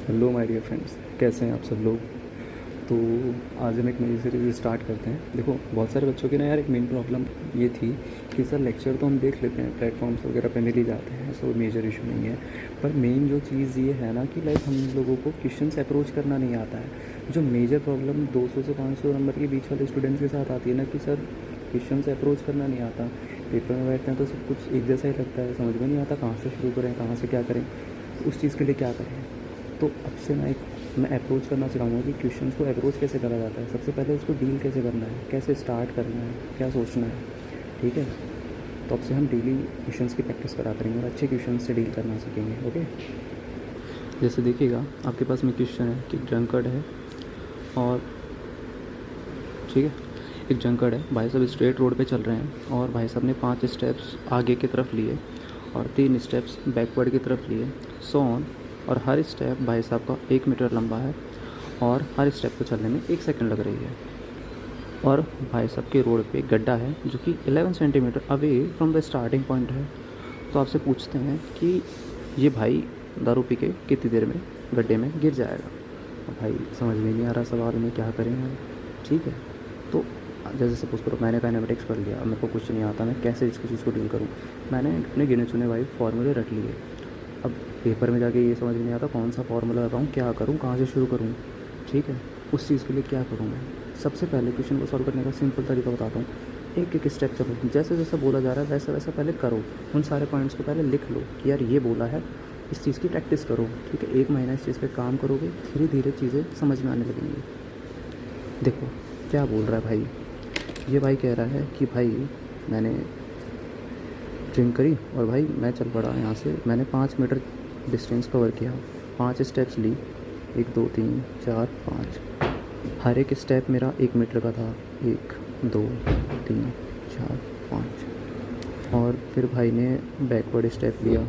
Hello my dear friends, कैसे हैं आप सब लोग। तो आज हम एक नई सीरीज़ स्टार्ट करते हैं। देखो, बहुत सारे बच्चों की ना यार एक मेन प्रॉब्लम ये थी कि सर लेक्चर तो हम देख लेते हैं, प्लेटफॉर्म्स वगैरह पे मिल ही जाते हैं, सो मेजर इशू नहीं है। पर मेन जो चीज़ ये है ना कि लाइक हम लोगों को क्वेश्चंस अप्रोच करना नहीं आता है। जो मेजर प्रॉब्लम 200 से 500 नंबर के बीच वाले स्टूडेंट्स के साथ आती है ना कि सर क्वेश्चन से अप्रोच करना नहीं आता। पेपर में बैठते हैं तो सब कुछ एक जैसा ही लगता है, समझ में नहीं आता कहाँ से शुरू करें, कहाँ से क्या करें, तो उस चीज़ के लिए क्या करें। तो अब से मैं अप्रोच करना सिखाऊंगा कि क्वेश्चंस को अप्रोच कैसे करा जाता है। सबसे पहले उसको डील कैसे करना है, कैसे स्टार्ट करना है, क्या सोचना है। ठीक है, तो अब से हम डेली क्वेश्चंस की प्रैक्टिस करा करेंगे और अच्छे क्वेश्चन से डील करना सीखेंगे। ओके, जैसे देखिएगा आपके पास में क्वेश्चन है कि ड्रंकर्ड है और ठीक है, एक ड्रंकर्ड है, भाई साहब स्ट्रेट रोड पे चल रहे हैं और भाई साहब ने 5 स्टेप्स आगे की तरफ लिए और 3 स्टेप्स बैकवर्ड की तरफ लिए, सो ऑन। और हर स्टेप भाई साहब का 1 मीटर लंबा है और हर स्टेप को चलने में 1 सेकंड लग रही है। और भाई साहब के रोड पे गड्ढा है जो कि 11 centimetre away from the starting point है। तो आपसे पूछते हैं कि ये भाई दारू पी के कितनी देर में गड्ढे में गिर जाएगा। अब भाई समझ में नहीं आ रहा सवाल में क्या करें हम। ठीक है, तो जैसे सपोज करो मैंने काइनेमेटिक्स पढ़ लिया, अब मेरे को कुछ नहीं आता, मैं कैसे इसको चीज़ को डील करूँ। मैंने अपने गिने चुने भाई फार्मूले रट लिए। अब पेपर में जाके ये समझ में नहीं आता कौन सा फार्मूला लगाऊँ, क्या करूँ, कहाँ से शुरू करूँ। ठीक है, उस चीज़ के लिए क्या करूँ मैं। सबसे पहले क्वेश्चन को सॉल्व करने का सिंपल तरीका बताता हूँ। एक एक स्टेप चलो, जैसे जैसा बोला जा रहा है वैसा वैसा पहले करो। उन सारे पॉइंट्स को पहले लिख लो कि यार ये बोला है, इस चीज़ की प्रैक्टिस करो। ठीक है, 1 महीना इस चीज़ पे काम करोगे, धीरे धीरे चीज़ें समझ में आने लगेंगी। देखो क्या बोल रहा है भाई, ये भाई कह रहा है कि भाई मैंने ड्रिंक करी और भाई मैं चल पड़ा यहाँ से, मैंने 5 मीटर डिस्टेंस कवर किया, 5 स्टेप्स ली, 1 2 3 4 5। हर एक स्टेप मेरा 1 मीटर का था, 1 2 3 4 5। और फिर भाई ने बैकवर्ड स्टेप लिया,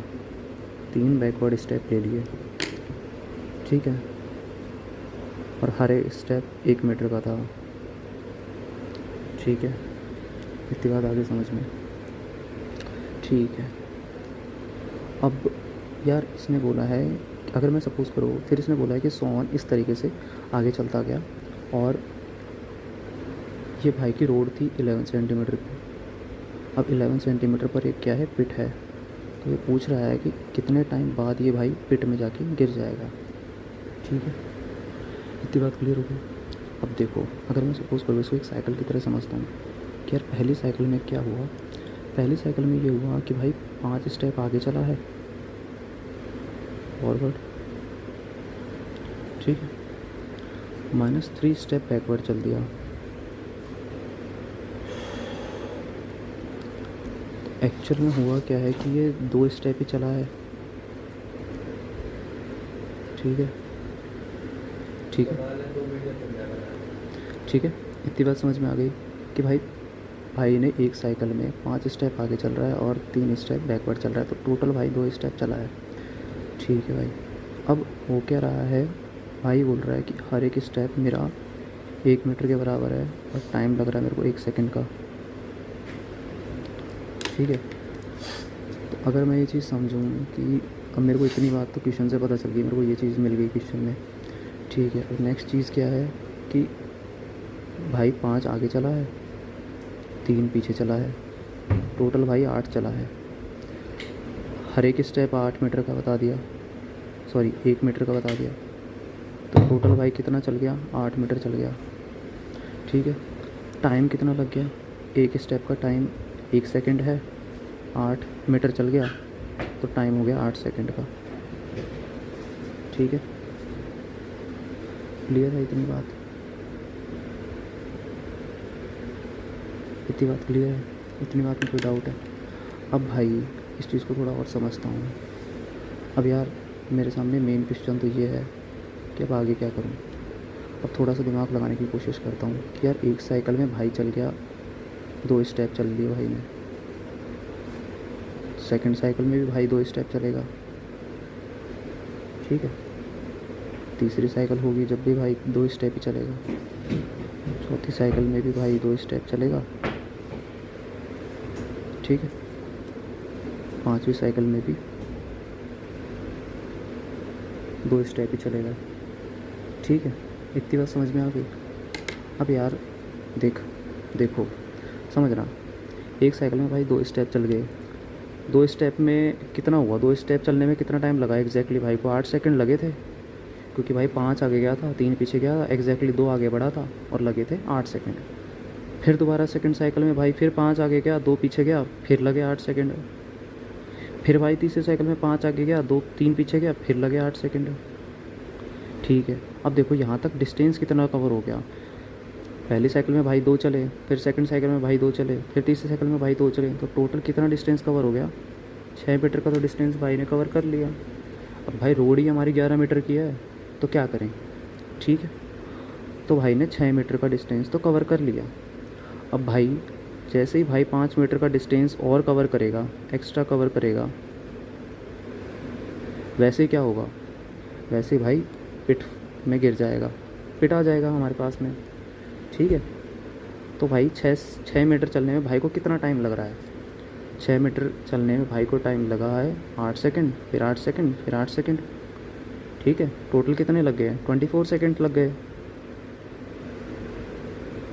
3 बैकवर्ड स्टेप ले लिए। ठीक है, और हर एक स्टेप 1 मीटर का था। ठीक है, इतनी बात आगे समझ में। ठीक है, अब यार इसने बोला है, अगर मैं सपोज़ करो, फिर इसने बोला है कि सो ऑन, इस तरीके से आगे चलता गया। और ये भाई की रोड थी 11 सेंटीमीटर की। अब 11 सेंटीमीटर पर एक क्या है, पिट है। तो ये पूछ रहा है कि कितने टाइम बाद ये भाई पिट में जाके गिर जाएगा। ठीक है, इतनी बात क्लियर हो गई। अब देखो, अगर मैं सपोज़ करूँ इसको एक साइकिल की तरह समझता हूँ कि यार पहली साइकिल में क्या हुआ। पहली साइकिल में ये हुआ कि भाई 5 स्टेप आगे चला है फॉरवर्ड, ठीक है, -3 स्टेप बैकवर्ड चल दिया। एक्चुअल में हुआ क्या है कि ये 2 स्टेप ही चला है। ठीक है, ठीक है, ठीक है, इतनी बात समझ में आ गई कि भाई ने एक साइकिल में 5 स्टेप आगे चल रहा है और 3 स्टेप बैकवर्ड चल रहा है, तो टोटल भाई 2 स्टेप चला है। ठीक है भाई, अब वो क्या रहा है, भाई बोल रहा है कि हर एक स्टेप मेरा 1 मीटर के बराबर है और टाइम लग रहा है मेरे को 1 सेकंड का। ठीक है, तो अगर मैं ये चीज़ समझूँ कि अब मेरे को इतनी बात तो क्वेश्चन से पता चल गई, मेरे को ये चीज़ मिल गई क्वेश्चन में। ठीक है, और नेक्स्ट चीज़ क्या है कि भाई 5 आगे चला है, 3 पीछे चला है, टोटल भाई 8 चला है। हर एक स्टेप 8 मीटर का बता दिया, सॉरी 1 मीटर का बता दिया, तो टोटल भाई कितना चल गया, 8 मीटर चल गया। ठीक है, टाइम कितना लग गया, एक स्टेप का टाइम 1 सेकंड है, 8 मीटर चल गया तो टाइम हो गया 8 सेकंड का। ठीक है, क्लियर है इतनी बात, इतनी बात क्लियर है, इतनी बात में कोई डाउट है। अब भाई इस चीज़ को थोड़ा और समझता हूँ। अब यार मेरे सामने मेन क्वेश्चन तो ये है कि अब आगे क्या करूँ। अब थोड़ा सा दिमाग लगाने की कोशिश करता हूँ कि यार एक साइकिल में भाई चल गया, 2 स्टेप चल लिए भाई ने, सेकंड साइकिल में भी भाई 2 स्टेप चलेगा। ठीक है, तीसरी साइकिल होगी जब भी भाई 2 स्टेप ही चलेगा, चौथी साइकिल में भी भाई 2 स्टेप चलेगा। ठीक है, पांचवी साइकिल में भी 2 स्टेप ही चलेगा, ठीक है। इतनी बात समझ में आ गई। अब यार देखो समझना, एक साइकिल में भाई 2 स्टेप चल गए, 2 स्टेप में कितना हुआ, 2 स्टेप चलने में कितना टाइम लगा एग्जैक्टली भाई को? 8 सेकंड लगे थे, क्योंकि भाई 5 आगे गया था, 3 पीछे गया था, एग्जैक्टली 2 आगे बढ़ा था और लगे थे 8 सेकंड। फिर दोबारा सेकंड साइकिल में भाई फिर 5 आगे गया, 2 पीछे गया, फिर लगे 8 सेकंड। फिर भाई तीसरे साइकिल में 5 आगे गया, 3 पीछे गया, फिर लगे 8 सेकंड, ठीक है। अब देखो यहाँ तक डिस्टेंस कितना कवर हो गया। पहली साइकिल में भाई 2 चले, फिर सेकंड साइकिल में भाई 2 चले, फिर तीसरी साइकिल में भाई 2 चले, तो टोटल कितना डिस्टेंस कवर हो गया? 6 मीटर का तो डिस्टेंस भाई ने कवर कर लिया। अब भाई रोड ही हमारी 11 मीटर की है, तो क्या करें, ठीक है। तो भाई ने 6 मीटर का डिस्टेंस तो कवर कर लिया। अब भाई जैसे ही भाई 5 मीटर का डिस्टेंस और कवर करेगा, एक्स्ट्रा कवर करेगा, वैसे ही क्या होगा, वैसे ही भाई पिट में गिर जाएगा, पिट आ जाएगा हमारे पास में, ठीक है। तो भाई 6 मीटर चलने में भाई को कितना टाइम लग रहा है? 6 मीटर चलने में भाई को टाइम लगा है 8 सेकंड, फिर 8 सेकंड, फिर 8 सेकंड, ठीक है। टोटल कितने लग गए? 24 सेकंड लग गए,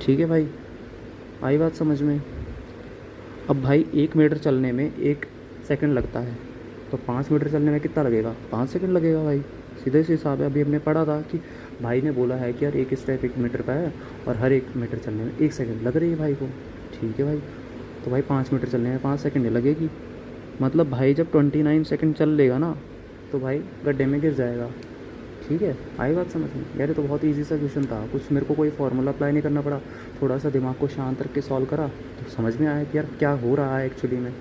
ठीक है भाई। आई बात समझ में? अब भाई 1 मीटर चलने में 1 सेकंड लगता है, तो 5 मीटर चलने में कितना लगेगा? 5 सेकंड लगेगा भाई, सीधे से हिसाब है। अभी हमने पढ़ा था कि भाई ने बोला है कि यार एक स्टेप 1 मीटर का है और हर 1 मीटर चलने में 1 सेकंड लग रही है भाई को, ठीक है भाई। तो भाई 5 मीटर चलने में 5 सेकंड लगेगी, मतलब भाई जब 29 सेकंड चल लेगा ना, तो भाई गड्ढे में गिर जाएगा, ठीक है। आई बात समझ में? यार ये तो बहुत ईजी सा क्वेश्चन था, कुछ मेरे को कोई फार्मूला अप्लाई नहीं करना पड़ा, थोड़ा सा दिमाग को शांत रख के सॉल्व करा तो समझ में आया कि यार क्या हो रहा है एक्चुअली में,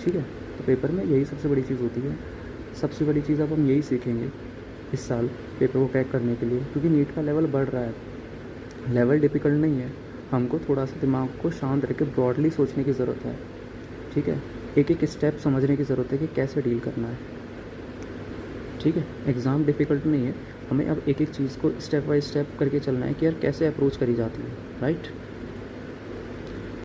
ठीक है। तो पेपर में यही सबसे बड़ी चीज़ होती है। सबसे बड़ी चीज़ अब हम यही सीखेंगे इस साल पेपर को क्रैक करने के लिए, क्योंकि नीट का लेवल बढ़ रहा है, लेवल डिफ़िकल्ट नहीं है। हमको थोड़ा सा दिमाग को शांत रख के ब्रॉडली सोचने की ज़रूरत है, ठीक है। एक एक स्टेप समझने की ज़रूरत है कि कैसे डील करना है, ठीक है। एग्ज़ाम डिफ़िकल्ट नहीं है, हमें अब एक एक चीज़ को स्टेप बाय स्टेप करके चलना है कि यार कैसे अप्रोच करी जाती है, राइट।